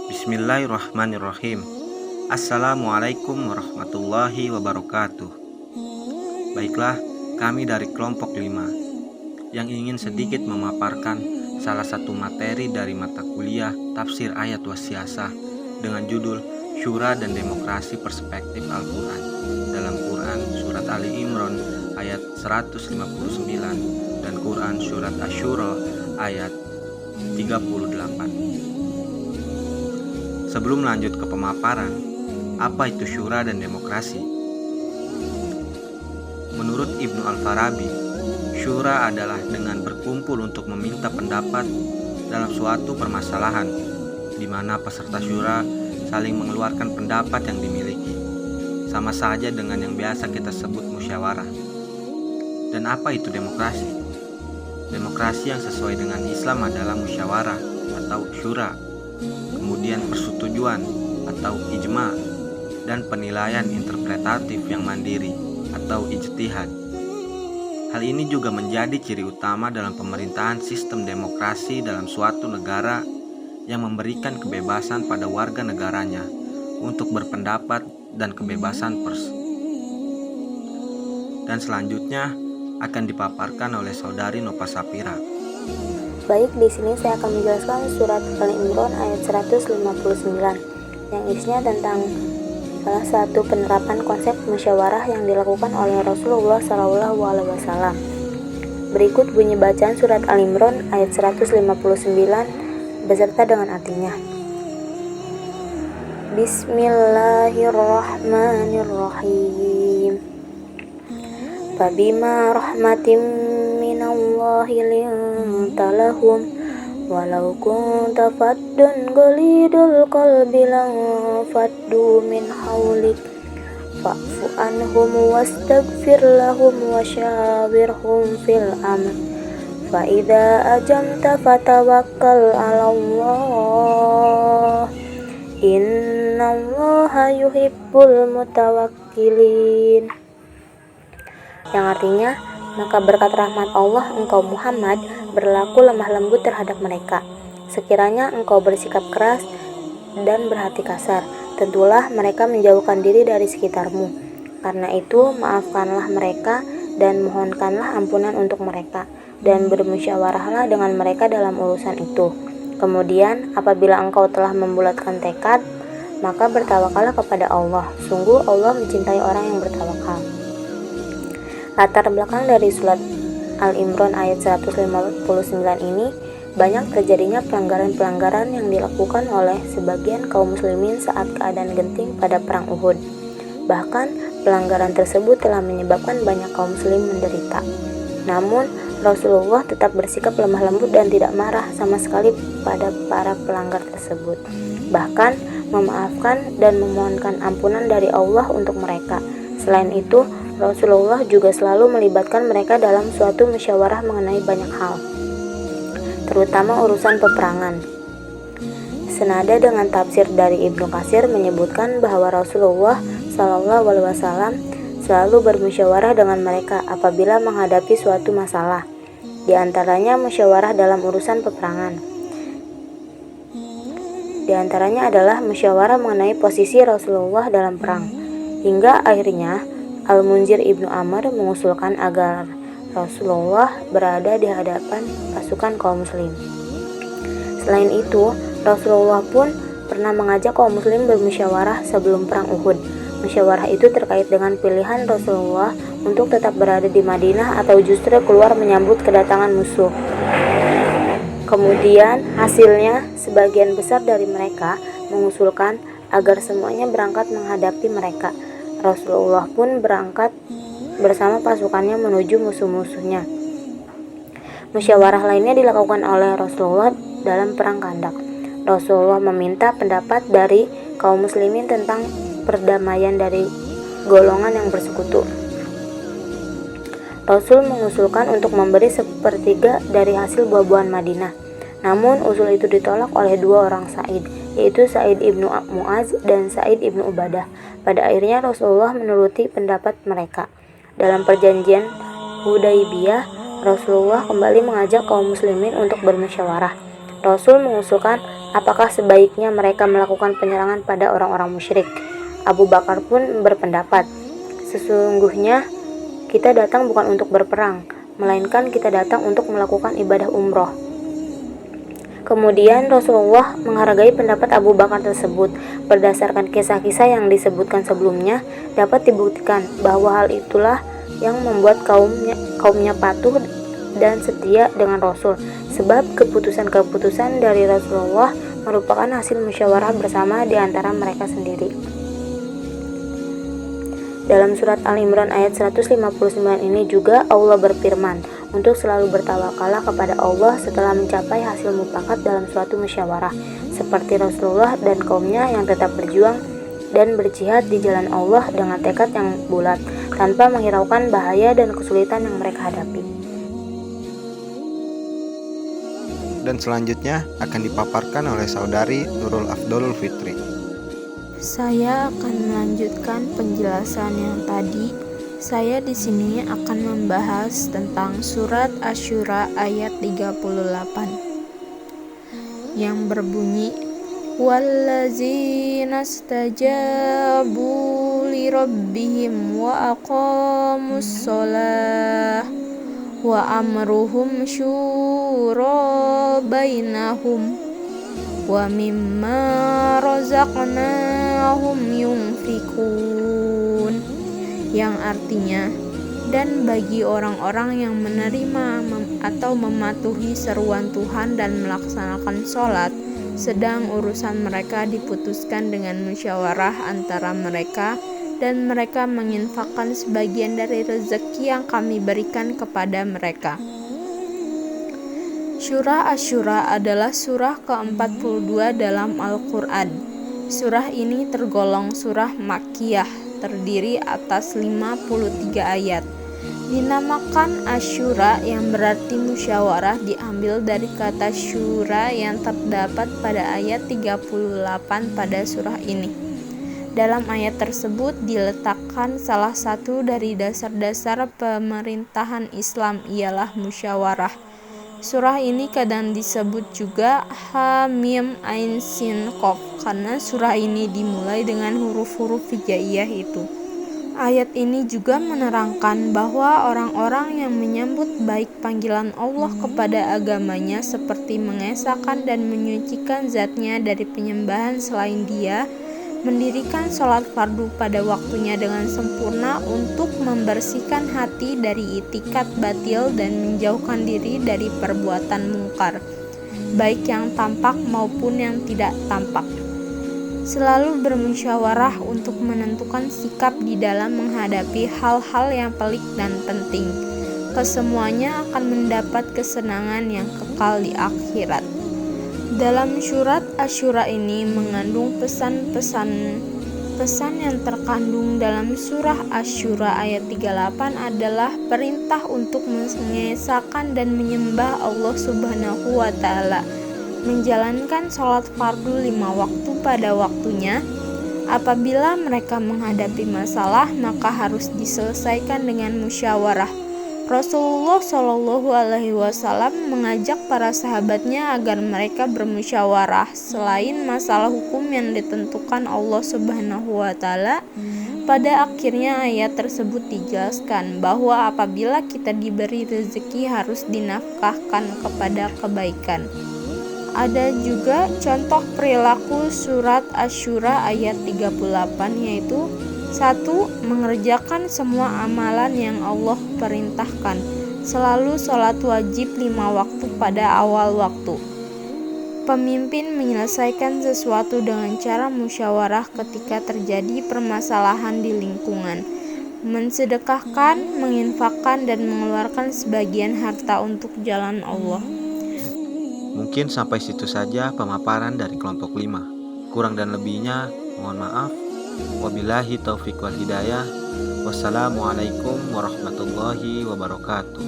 Bismillahirrahmanirrahim. Assalamualaikum warahmatullahi wabarakatuh. Baiklah, kami dari kelompok 5 yang ingin sedikit memaparkan salah satu materi dari mata kuliah tafsir ayat wasiasah dengan judul Syura dan Demokrasi Perspektif Al-Quran dalam Quran Surat Ali Imran ayat 159 dan Quran Surat Asy-Syura ayat 38. Sebelum lanjut ke pemaparan, apa itu syura dan demokrasi? Menurut Ibnu Al-Farabi, syura adalah dengan berkumpul untuk meminta pendapat dalam suatu permasalahan, di mana peserta syura saling mengeluarkan pendapat yang dimiliki, sama saja dengan yang biasa kita sebut musyawarah. Dan apa itu demokrasi? Demokrasi yang sesuai dengan Islam adalah musyawarah atau syura, kemudian persetujuan atau ijma, dan penilaian interpretatif yang mandiri atau ijtihad. Hal ini juga menjadi ciri utama dalam pemerintahan sistem demokrasi dalam suatu negara yang memberikan kebebasan pada warga negaranya untuk berpendapat dan kebebasan pers. Dan selanjutnya akan dipaparkan oleh saudari Nova Sapira. Baik, di sini saya akan menjelaskan surat Al-Imran ayat 159 yang isinya tentang salah satu penerapan konsep musyawarah yang dilakukan oleh Rasulullah SAW. Berikut bunyi bacaan surat Al-Imran ayat 159 beserta dengan artinya. Bismillahirrahmanirrahim. Fabima rahmatim minallahi linta lahum walau kunta faddan ghalidul qalbi lanfaddu min hawlik fa'fu anhum wastaghfir lahum wasyawirhum fil amr fa idza ajamta fatawakkal 'alallah innallaha yuhibbul mutawakkilin, yang artinya, maka berkat rahmat Allah engkau Muhammad berlaku lemah lembut terhadap mereka. Sekiranya engkau bersikap keras dan berhati kasar, tentulah mereka menjauhkan diri dari sekitarmu. Karena itu maafkanlah mereka dan mohonkanlah ampunan untuk mereka, dan bermusyawarahlah dengan mereka dalam urusan itu. Kemudian apabila engkau telah membulatkan tekad, maka bertawakallah kepada Allah. Sungguh Allah mencintai orang yang bertawakal. Latar belakang dari surat Al-Imran ayat 159 ini banyak terjadinya pelanggaran-pelanggaran yang dilakukan oleh sebagian kaum muslimin saat keadaan genting pada perang Uhud. Bahkan pelanggaran tersebut telah menyebabkan banyak kaum muslim menderita. Namun Rasulullah tetap bersikap lemah lembut dan tidak marah sama sekali pada para pelanggar tersebut. Bahkan memaafkan dan memohonkan ampunan dari Allah untuk mereka. Selain itu, Rasulullah juga selalu melibatkan mereka dalam suatu musyawarah mengenai banyak hal, terutama urusan peperangan. Senada dengan tafsir dari Ibnu Katsir menyebutkan bahwa Rasulullah SAW selalu bermusyawarah dengan mereka apabila menghadapi suatu masalah, di antaranya musyawarah dalam urusan peperangan. Di antaranya adalah musyawarah mengenai posisi Rasulullah dalam perang, hingga akhirnya Al-Munzir Ibnu Amr mengusulkan agar Rasulullah berada di hadapan pasukan kaum muslim. Selain itu, Rasulullah pun pernah mengajak kaum muslim bermusyawarah sebelum perang Uhud. Musyawarah itu terkait dengan pilihan Rasulullah untuk tetap berada di Madinah atau justru keluar menyambut kedatangan musuh. Kemudian hasilnya sebagian besar dari mereka mengusulkan agar semuanya berangkat menghadapi mereka. Rasulullah pun berangkat bersama pasukannya menuju musuh-musuhnya. Musyawarah lainnya dilakukan oleh Rasulullah dalam perang Khandaq. Rasulullah meminta pendapat dari kaum muslimin tentang perdamaian dari golongan yang bersekutu. Rasul mengusulkan untuk memberi sepertiga dari hasil buah-buahan Madinah. Namun usul itu ditolak oleh dua orang Sa'id, yaitu Sa'id ibnu Mu'az dan Sa'id ibnu Ubadah. Pada akhirnya Rasulullah menuruti pendapat mereka. Dalam perjanjian Hudaybiyah, Rasulullah kembali mengajak kaum muslimin untuk bermusyawarah. Rasul mengusulkan Apakah sebaiknya mereka melakukan penyerangan pada orang-orang musyrik? Abu Bakar pun berpendapat, sesungguhnya kita datang bukan untuk berperang, melainkan kita datang untuk melakukan ibadah umroh. Kemudian Rasulullah menghargai pendapat Abu Bakar tersebut. Berdasarkan kisah-kisah yang disebutkan sebelumnya, dapat dibuktikan bahwa hal itulah yang membuat kaumnya patuh dan setia dengan Rasul, sebab keputusan-keputusan dari Rasulullah merupakan hasil musyawarah bersama di antara mereka sendiri. Dalam surat Al-Imran ayat 159 ini juga Allah berfirman untuk selalu bertawakalah kepada Allah setelah mencapai hasil mufakat dalam suatu musyawarah, seperti Rasulullah dan kaumnya yang tetap berjuang dan berjihad di jalan Allah dengan tekad yang bulat, tanpa menghiraukan bahaya dan kesulitan yang mereka hadapi. Dan selanjutnya akan dipaparkan oleh saudari Nurul Afdolul Fitri. Saya akan melanjutkan penjelasan yang tadi. Saya di sini akan membahas tentang surat Asy-Syura ayat 38 yang berbunyi wallazina stajabu li rabbihim wa aqamus shalah wa amruhum syura bainahum wa mimma razaqnahum yunfikun, yang artinya, dan bagi orang-orang yang menerima atau mematuhi seruan Tuhan dan melaksanakan sholat, sedang urusan mereka diputuskan dengan musyawarah antara mereka, dan mereka menginfakkan sebagian dari rezeki yang kami berikan kepada mereka. Surah Asy-Syura adalah surah ke-42 dalam Al-Quran. Surah ini tergolong surah Makkiyah, terdiri atas 53 ayat. Dinamakan Asy-Syura yang berarti musyawarah diambil dari kata syura yang terdapat pada ayat 38 pada surah ini. Dalam ayat tersebut diletakkan salah satu dari dasar-dasar pemerintahan Islam, ialah musyawarah. Surah ini kadang disebut juga Hamim Ain Sin Qaf karena surah ini dimulai dengan huruf-huruf hijaiyah itu. Ayat ini juga menerangkan bahwa orang-orang yang menyambut baik panggilan Allah kepada agamanya seperti mengesahkan dan menyucikan zatnya dari penyembahan selain Dia, mendirikan sholat fardu pada waktunya dengan sempurna untuk membersihkan hati dari itikat batil dan menjauhkan diri dari perbuatan mungkar, baik yang tampak maupun yang tidak tampak. Selalu bermusyawarah untuk menentukan sikap di dalam menghadapi hal-hal yang pelik dan penting. Kesemuanya akan mendapat kesenangan yang kekal di akhirat. Dalam surat Asy-Syura ini mengandung pesan yang terkandung dalam surah Asy-Syura ayat 38 adalah perintah untuk mengesahkan dan menyembah Allah Subhanahu wa Ta'ala, menjalankan sholat fardu 5 waktu pada waktunya. Apabila mereka menghadapi masalah, maka harus diselesaikan dengan musyawarah. Rasulullah Shallallahu Alaihi Wasallam mengajak para sahabatnya agar mereka bermusyawarah selain masalah hukum yang ditentukan Allah Subhanahu Wa Taala. Pada akhirnya ayat tersebut dijelaskan bahwa apabila kita diberi rezeki harus dinafkahkan kepada kebaikan. Ada juga contoh perilaku surat Asy-Syura ayat 38, yaitu 1. Mengerjakan semua amalan yang Allah perintahkan. Selalu sholat wajib 5 waktu pada awal waktu. Pemimpin menyelesaikan sesuatu dengan cara musyawarah ketika terjadi permasalahan di lingkungan. Mensedekahkan, menginfakkan, dan mengeluarkan sebagian harta untuk jalan Allah. Mungkin sampai situ saja pemaparan dari kelompok 5. Kurang dan lebihnya mohon maaf. Wabillahi taufiq wal hidayah. Wassalamualaikum warahmatullahi wabarakatuh.